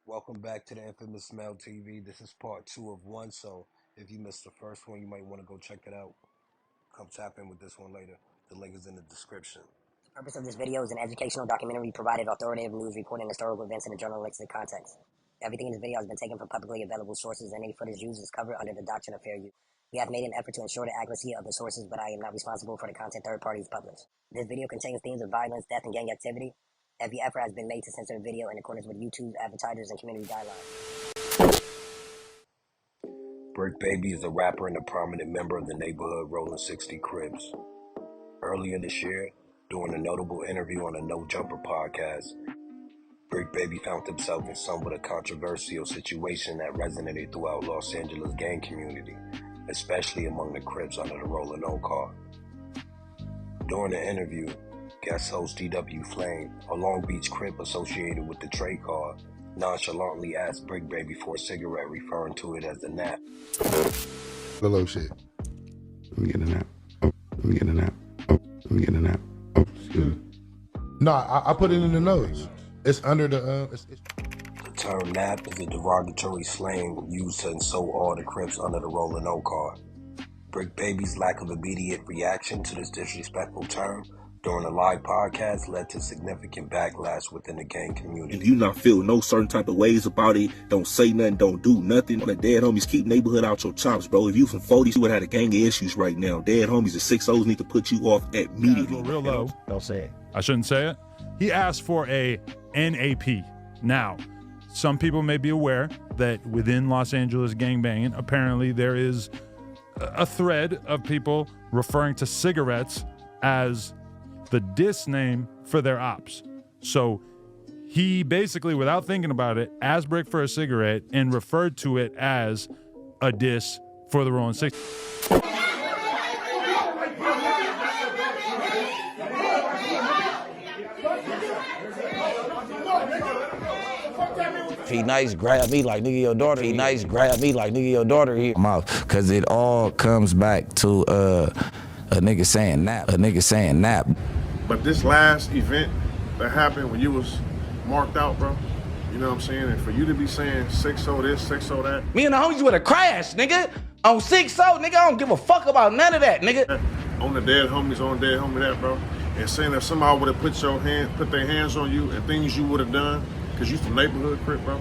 Welcome back to the infamous Smell TV. This is part two of one, so if you missed the first one, you might want to go check it out. Come tap in with this one later. The link is in the description. The purpose of this video is an educational documentary provided authoritative news reporting historical events in a journalistic context. Everything in this video has been taken from publicly available sources, and any footage used is covered under the doctrine of fair use. We have made an effort to ensure the accuracy of the sources, but I am not responsible for the content third parties publish. This video contains themes of violence, death, and gang activity. Every effort has been made to censor the video in accordance with YouTube's advertisers and community guidelines. Brick Baby is a rapper and a prominent member of the neighborhood Rolling 60 Crips. Earlier this year, during a notable interview on the No Jumper podcast, Brick Baby found himself in somewhat a controversial situation that resonated throughout Los Angeles gang community, especially among the Crips under the Rolling O car. During the interview, guest host DW Flame, a Long Beach Crip associated with the Trey car, nonchalantly asked Brick Baby for a cigarette, referring to it as the nap. The low shit. Let me get a nap. Oh, let me get a nap. Oh, let me get a nap. Oh, excuse me. No, I put it in the nose. It's under the, The term nap is a derogatory slang used to insult all the Crips under the Rolling O car. Brick Baby's lack of immediate reaction to this disrespectful term during a live podcast led to significant backlash within the gang community. If you not feel no certain type of ways about it, don't say nothing, don't do nothing. The dead homies keep neighborhood out your chops, bro. If you from 40s, you would have a gang of issues right now. Dead homies and 6-0s need to put you off immediately. Real low. Don't say it. I shouldn't say it. He asked for a NAP. Now, some people may be aware that within Los Angeles gangbanging, apparently there is a thread of people referring to cigarettes as the diss name for their ops. So he basically, without thinking about it, asked Brick for a cigarette and referred to it as a diss for the Rolling 60. If he nice, grab me like nigga your daughter. If he nice, grab me like nigga your daughter here. Mouth, cause it all comes back to a nigga saying nap. A nigga saying nap. But this last event that happened when you was marked out, bro, you know what I'm saying? And for you to be saying 6-0 this, 6-0 that. Me and the homies would have crashed, nigga. On 6-0, nigga, I don't give a fuck about none of that, nigga. On the dead homies, on dead homie that, bro. And saying if somebody would have put their hands on you and things you would have done, cause you from neighborhood Crip, bro.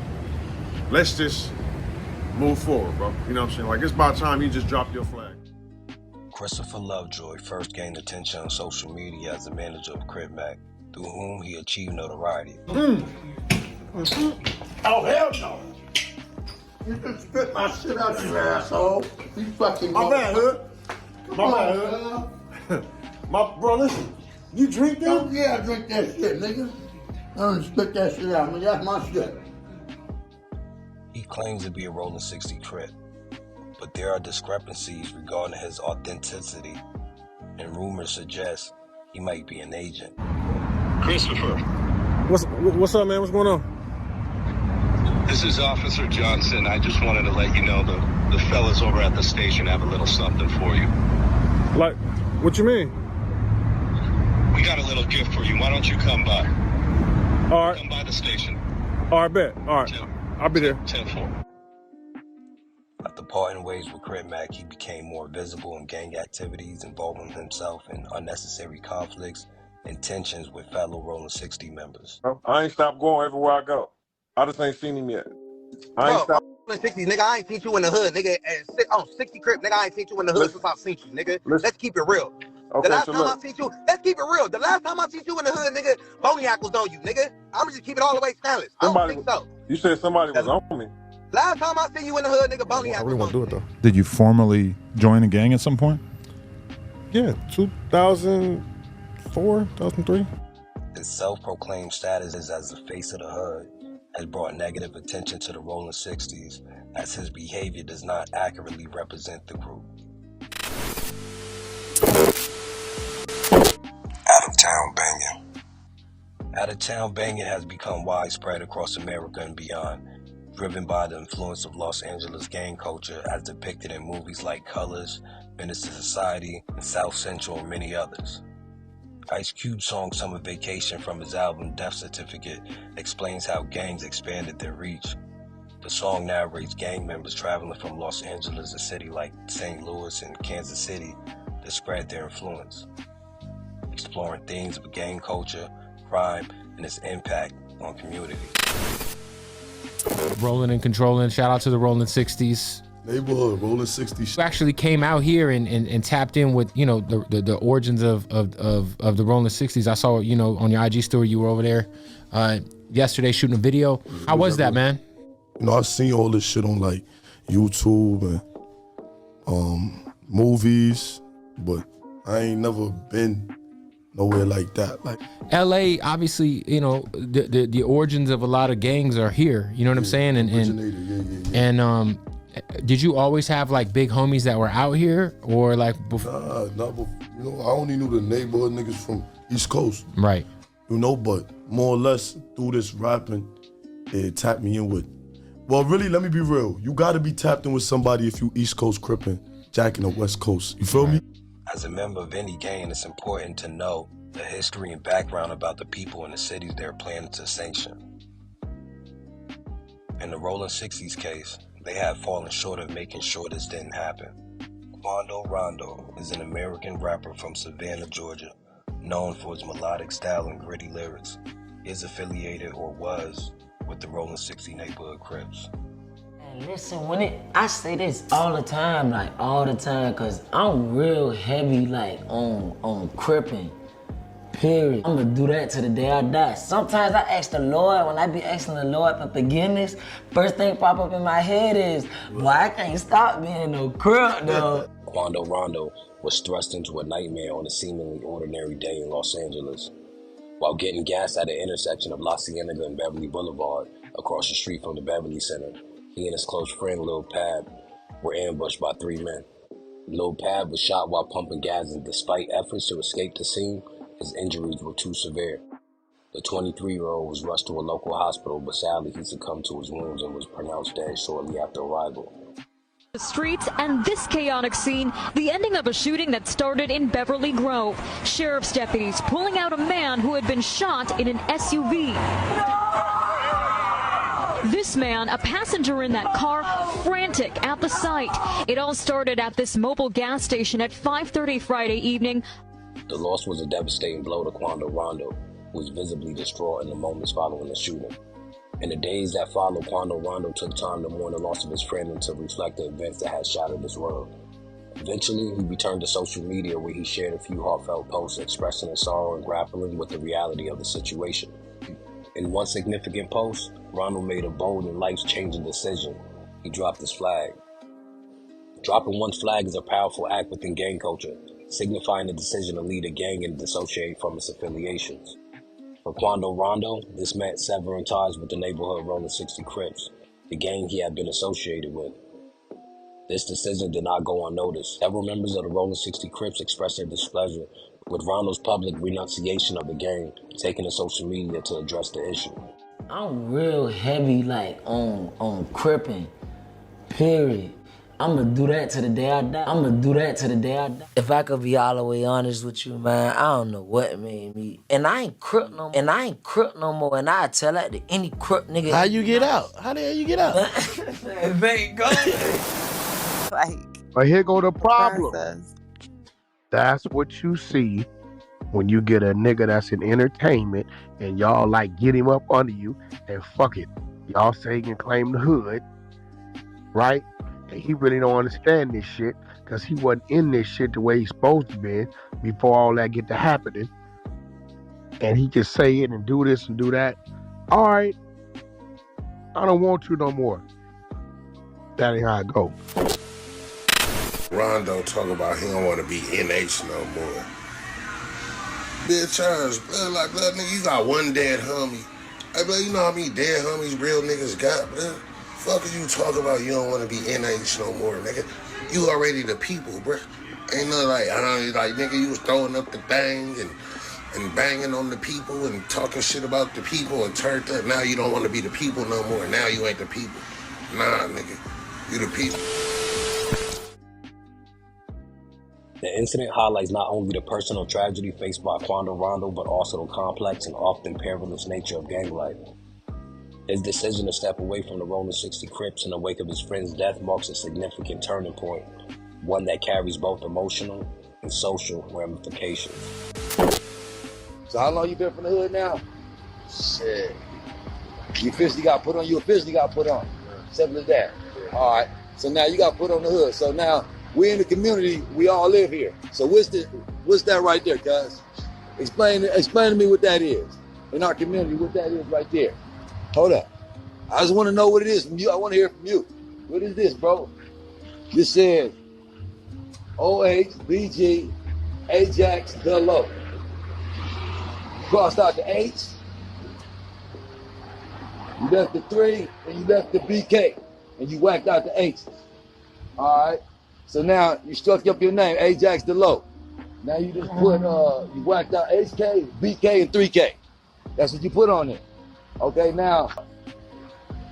Let's just move forward, bro. You know what I'm saying? Like, it's about time you just dropped your flag. Christopher Lovejoy first gained attention on social media as a manager of Crip Mac, through whom he achieved notoriety. Oh, hell no. You just spit my shit out your asshole. You fucking My bad, hood. My bad, hood. Bro, listen. You drink that? Oh, yeah, I drink that shit, nigga. I don't spit that shit out, man. That's my shit. He claims to be a Rolling 60 Crip, but there are discrepancies regarding his authenticity, and rumors suggest he might be an agent. Christopher, What's up, man? What's going on? this is Officer Johnson. I just wanted to let you know the fellas over at the station have a little something for you. Like, what you mean? We got a little gift for you. Why don't you come by? All right. Come by the station. All right, bet. All right. I'll be there. 10-4. After parting ways with Crip Mac, he became more visible in gang activities, involving himself in unnecessary conflicts and tensions with fellow Rolling 60 members. I ain't stopped going everywhere I go. I just ain't seen him yet. I ain't stopped. 60, nigga, I ain't seen you in the hood, nigga. On 60 Crip, nigga, I ain't seen you in the hood since I've seen you, nigga. Let's keep it real. Okay, The last so time look. I seen you, let's keep it real. The last time I seen you in the hood, nigga, Boniac was on you, nigga. I'ma just keep it all the way stainless. I don't think so. You said somebody was on me. Last time I seen you in the hood, nigga, Boniac was on you. though. Did you formally join a gang at some point? Yeah, 2004, 2003. His self-proclaimed status as the face of the hood has brought negative attention to the Rolling 60s, as his behavior does not accurately represent the group. Out-of-town banging. Out-of-town banging has become widespread across America and beyond, driven by the influence of Los Angeles gang culture as depicted in movies like Colors, Menace to Society, and South Central, and many others. Ice Cube's song Summer Vacation from his album Death Certificate explains how gangs expanded their reach. The song narrates gang members traveling from Los Angeles to cities like St. Louis and Kansas City to spread their influence, exploring themes of gang culture, crime, and its impact on community. Rolling and controlling. Shout out to the Rolling 60s. Neighborhood, Rolling 60s. We actually came out here and tapped in with, you know, the origins of the Rolling 60s. I saw, you know, on your IG story, you were over there yesterday shooting a video. How was that, man? You know, I've seen all this shit on like YouTube and movies, but I ain't never been nowhere like that. Like LA, obviously, you know, the origins of a lot of gangs are here. You know what I'm saying? And did you always have like big homies that were out here, or like before? Nah, you know, I only knew the neighborhood niggas from East Coast. Right. You know, but more or less through this rapping, it tapped me in with. Well, really, let me be real. You gotta be tapped in with somebody if you East Coast Crippin', Jack in the West Coast. You feel me? As a member of any gang, it's important to know the history and background about the people in the cities they're planning to sanction. In the Rolling 60s case, they have fallen short of making sure this didn't happen. Quando Rondo is an American rapper from Savannah, Georgia, known for his melodic style and gritty lyrics. He is affiliated, or was, with the Rolling 60 neighborhood Crips. Listen, I say this all the time, cause I'm real heavy, like, on crippin', period. I'm gonna do that to the day I die. Sometimes I ask the Lord, when I be asking the Lord for forgiveness, first thing pop up in my head is, boy, I can't stop being no crip, though. Quando Rondo was thrust into a nightmare on a seemingly ordinary day in Los Angeles. While getting gas at the intersection of La Cienega and Beverly Boulevard, across the street from the Beverly Center, he and his close friend Lil Pab were ambushed by 3 men. Lil Pab was shot while pumping gas, and despite efforts to escape the scene, his injuries were too severe. The 23-year-old was rushed to a local hospital, but sadly he succumbed to his wounds and was pronounced dead shortly after arrival. The streets and this chaotic scene, the ending of a shooting that started in Beverly Grove. Sheriff's deputies pulling out a man who had been shot in an SUV. This man, a passenger in that car, frantic at the sight. It all started at this mobile gas station at 5:30 Friday evening. The loss was a devastating blow to Quando Rondo, who was visibly distraught in the moments following the shooting. In the days that followed, Quando Rondo took time to mourn the loss of his friend and to reflect the events that had shattered his world. Eventually, he returned to social media, where he shared a few heartfelt posts expressing his sorrow and grappling with the reality of the situation. In one significant post, Rondo made a bold and life-changing decision. He dropped his flag. Dropping one's flag is a powerful act within gang culture, signifying the decision to lead a gang and dissociate from its affiliations. For Quando Rondo, this meant severing ties with the neighborhood Rolling 60 Crips, the gang he had been associated with. This decision did not go unnoticed. Several members of the Rolling 60 Crips expressed their displeasure with Rondo's public renunciation of the gang, taking to social media to address the issue. I'm real heavy, like, on crippin', period. I'm gonna do that to the day I die. If I could be all the way honest with you, man, I don't know what made me. And I ain't crip no more. And I tell that to any crip nigga. How you get out? How the hell you get out? Man, go. But here go the problem. That's what you see when you get a nigga that's in entertainment and y'all like get him up under you and fuck it. Y'all say he can claim the hood, right? And he really don't understand this shit because he wasn't in this shit the way he's supposed to be before all that get to happening. And he just say it and do this and do that. All right, I don't want you no more. That ain't how it go. Rondo talk about he don't want to be NH no more. Bitch ass, blood nigga, you got one dead homie. Hey, blood, you know how many dead homies real niggas got, blood? Fuck is you talking about you don't want to be NH no more, nigga? You already the people, bruh. Ain't nothing like nigga, you was throwing up the thing and banging on the people and talking shit about the people and turned up. Now you don't want to be the people no more. Now you ain't the people. Nah, nigga, you the people. The incident highlights not only the personal tragedy faced by Quando Rondo, but also the complex and often perilous nature of gang life. His decision to step away from the Rolling 60 Crips in the wake of his friend's death marks a significant turning point, one that carries both emotional and social ramifications. So how long you been from the hood now? Shit. You officially got put on, Simple as that. All right. So now you got put on the hood. So now we in the community, we all live here. So what's that right there, cuz? Explain to me what that is. In our community, what that is right there. Hold up. I just want to know what it is from you. I want to hear from you. What is this, bro? This says OHBG Ajax the Low. Crossed out the H. You left the 3 and you left the BK. And you whacked out the H. Alright. So now you struck up your name, Ajax the Low. Now you just put you whacked out HK, BK, and 3K. That's what you put on it. Okay, now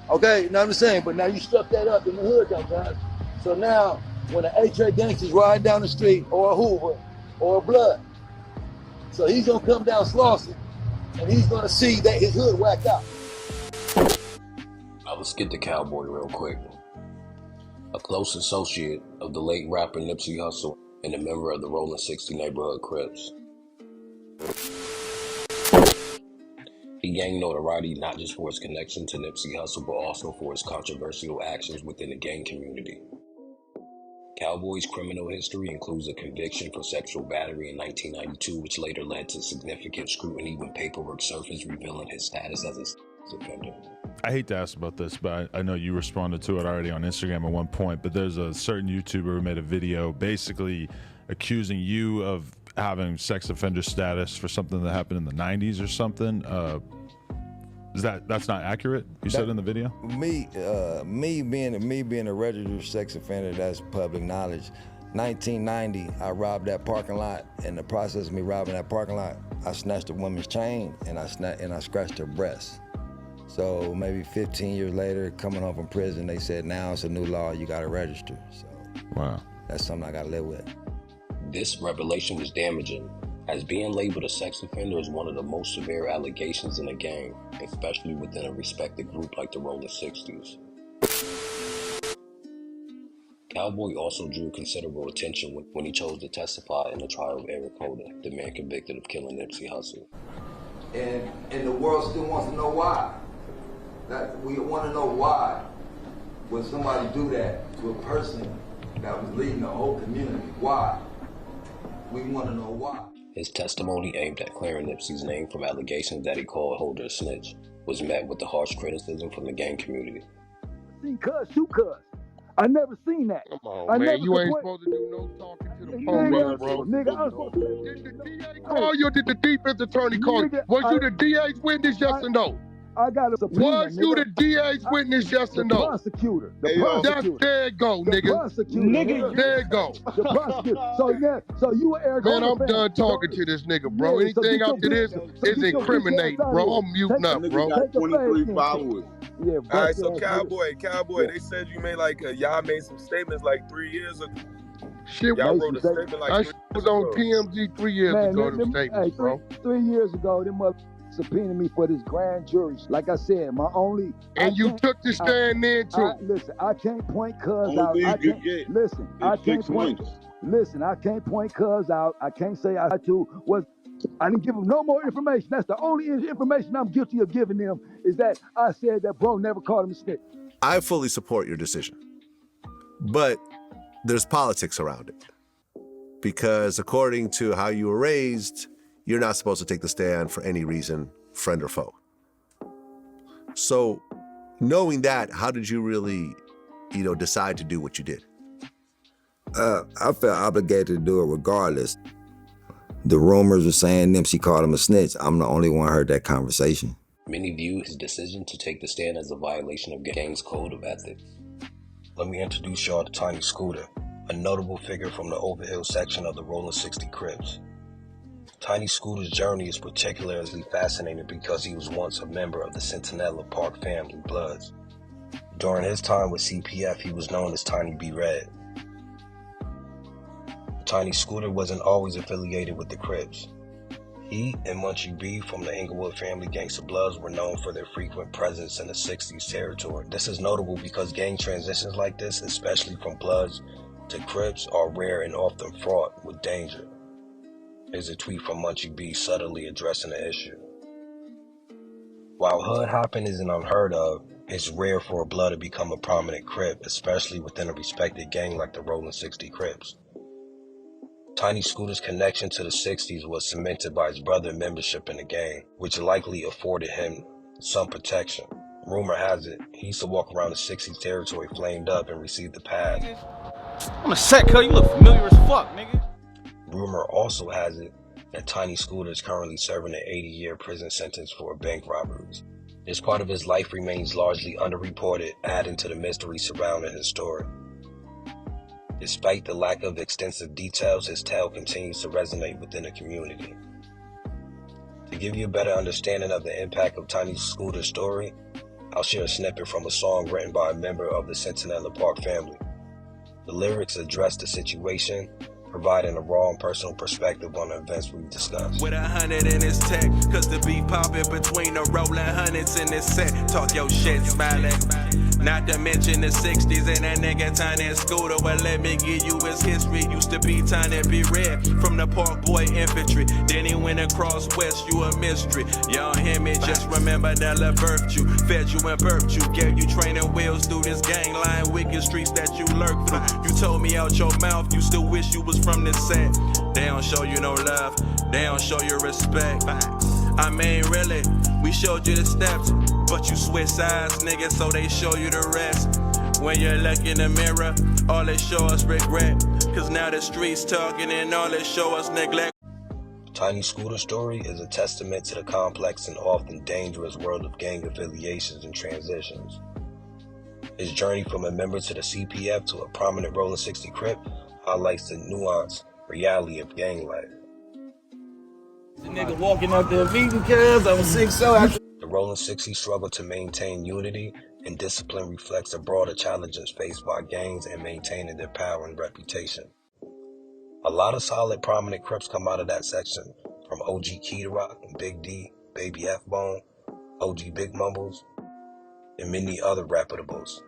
I'm just saying, but now you struck that up in the hood though, guys. So now when an A-Trade gangster's riding down the street, or a Hoover, or a Blood, so he's gonna come down Slauson, and he's gonna see that his hood whacked out. Let's get to Cowboy real quick. A close associate of the late rapper Nipsey Hussle and a member of the Rolling 60 neighborhood Crips. He gained notoriety not just for his connection to Nipsey Hussle, but also for his controversial actions within the gang community. Cowboy's criminal history includes a conviction for sexual battery in 1992, which later led to significant scrutiny when paperwork surfaced revealing his status as a sex offender. I hate to ask about this, but I know you responded to it already on Instagram at one point, but there's a certain YouTuber who made a video basically accusing you of having sex offender status for something that happened in the 90s or something. That's not accurate? You said in the video? Me being a registered sex offender, that's public knowledge. 1990, I robbed that parking lot. In the process of me robbing that parking lot, I snatched a woman's chain and I scratched her breast. So maybe 15 years later, coming home from prison, they said, now it's a new law, you gotta register. So wow, that's something I gotta live with. This revelation was damaging, as being labeled a sex offender is one of the most severe allegations in a gang, especially within a respected group like the Rolling 60s. Cowboy also drew considerable attention when he chose to testify in the trial of Eric Holder, the man convicted of killing Nipsey Hussle. And the world still wants to know why. That we want to know why would somebody do that to a person that was leading the whole community? Why? We want to know why. His testimony aimed at clearing Nipsey's name from allegations that he called Holder a snitch was met with the harsh criticism from the gang community. See, shoot cuz. I never seen that. Come on, man. You ain't supposed to do no talking to the police, bro. Nigga, I'm supposed to... Did the DA call you or did the defense attorney call you? Was you the DA's witness, yes or no? I got a subpoena, Was you the DA's witness, yes or no? Prosecutor. That's there you go, nigga. Nigga, there you go. The prosecutor. So you were Eric. Man, I'm done talking to this nigga, bro. Anything after this is incriminating, bro. I'm muting up, bro. Got 23 followers. Yeah, all right, so Cowboy, they said you made y'all made some statements 3 years ago. Shit, y'all wrote a statement 3 years ago. was on TMZ 3 years ago, them statements, bro. 3 years ago, them mother subpoenaed me for this grand jury. Like I said, my only... And you took the stand then, too. Listen, I can't point cuz out. I can't point cuz out. I can't say I didn't give them no more information. That's the only information I'm guilty of giving them, is that I said that bro never called him a snitch. I fully support your decision, but there's politics around it. Because according to how you were raised, you're not supposed to take the stand for any reason, friend or foe. So knowing that, how did you really, decide to do what you did? I felt obligated to do it regardless. The rumors were saying Nipsey called him a snitch. I'm the only one who heard that conversation. Many view his decision to take the stand as a violation of gang's code of ethics. Let me introduce y'all to Tiny Scooter, a notable figure from the Overhill section of the Rolling 60 Crips. Tiny Scooter's journey is particularly fascinating because he was once a member of the Centinela Park family Bloods. During his time with CPF, he was known as Tiny B. Red. Tiny Scooter wasn't always affiliated with the Crips. He and Munchie B from the Inglewood family Gangsta Bloods were known for their frequent presence in the 60s territory. This is notable because gang transitions like this, especially from Bloods to Crips, are rare and often fraught with danger. Here's a tweet from Munchie B subtly addressing the issue. While hood hopping isn't unheard of, it's rare for a Blood to become a prominent Crip, especially within a respected gang like the Rolling 60 Crips. Tiny Scooter's connection to the 60s was cemented by his brother membership in the gang, which likely afforded him some protection. Rumor has it, he used to walk around the 60s territory flamed up and receive the pass. I'm a set, cuz you look familiar as fuck, nigga. Rumor also has it that Tiny Scooter is currently serving an 80-year prison sentence for bank robberies. This part of his life remains largely underreported, adding to the mystery surrounding his story. Despite the lack of extensive details, his tale continues to resonate within the community. To give you a better understanding of the impact of Tiny Scooter's story, I'll share a snippet from a song written by a member of the Centinela Park family. The lyrics address the situation, providing a raw and personal perspective on the events we've discussed. With 100 in his tech, cause the beef poppin' between the rolling hundreds in this set. Talk your shit, smiling. Not to mention the 60s and that nigga Tiny Scooter. Well, let me give you his history. Used to be Tiny B Red from the Park Boy Infantry. Then he went across west, you a mystery. You don't hear me, just remember that love birthed you, fed you and birthed you, gave you training wheels through this gang line, wicked streets that you lurk through. You told me out your mouth, you still wish you was from this set. They don't show you no love, they don't show you respect. I mean, really, we showed you the steps, but you switch sides, nigga, so they show you the rest. When you look in the mirror, all they show us regret, cause now the streets talking and all they show us neglect. Tiny Scooter's story is a testament to the complex and often dangerous world of gang affiliations and transitions. His journey from a member to the CPF to a prominent Rolling 60 Crip highlights the nuanced reality of gang life. The nigga walking out there vegan, cuz I'm 6'0". The Rolling 60 struggle to maintain unity and discipline reflects the broader challenges faced by gangs in maintaining their power and reputation. A lot of solid prominent Crips come out of that section, from OG Key to Rock, Big D, Baby F-Bone, OG Big Mumbles, and many other reputables.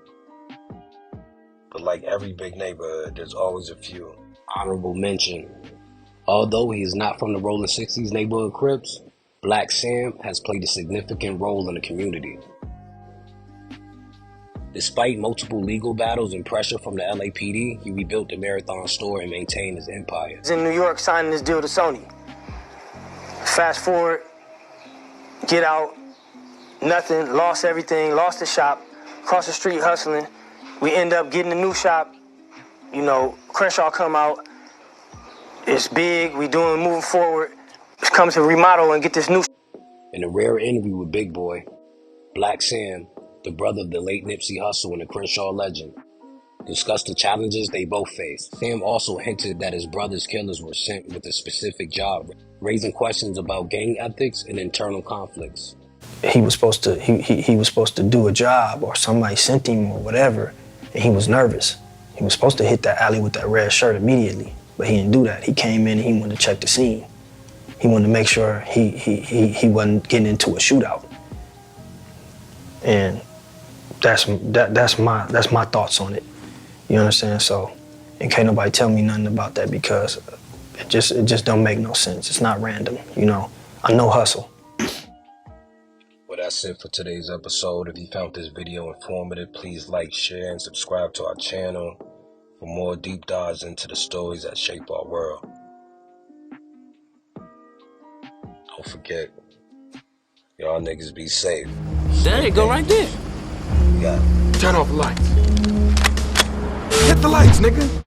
But like every big neighborhood, there's always a few. Honorable mention. Although he is not from the Rolling 60s neighborhood Crips, Black Sam has played a significant role in the community. Despite multiple legal battles and pressure from the LAPD, he rebuilt the Marathon store and maintained his empire. He's in New York signing this deal to Sony. Fast forward, get out, nothing, lost everything, lost the shop, across the street hustling. We end up getting a new shop. You know, Crenshaw come out. It's big, moving forward. It's coming to remodel and get this new. In a rare interview with Big Boy, Black Sam, the brother of the late Nipsey Hussle and the Crenshaw legend, discussed the challenges they both faced. Sam also hinted that his brother's killers were sent with a specific job, raising questions about gang ethics and internal conflicts. He was supposed to do a job, or somebody sent him or whatever, and he was nervous. He was supposed to hit that alley with that red shirt immediately, but he didn't do that. He came in and he wanted to check the scene. He wanted to make sure he wasn't getting into a shootout. And that's my thoughts on it. You understand? So, and can't nobody tell me nothing about that, because it just don't make no sense. It's not random, you know. I know hustle. Well, that's it for today's episode. If you found this video informative, please like, share, and subscribe to our channel for more deep dives into the stories that shape our world. Don't forget, y'all niggas be safe. There you go, right there. You got it. Turn off the lights. Hit the lights, nigga.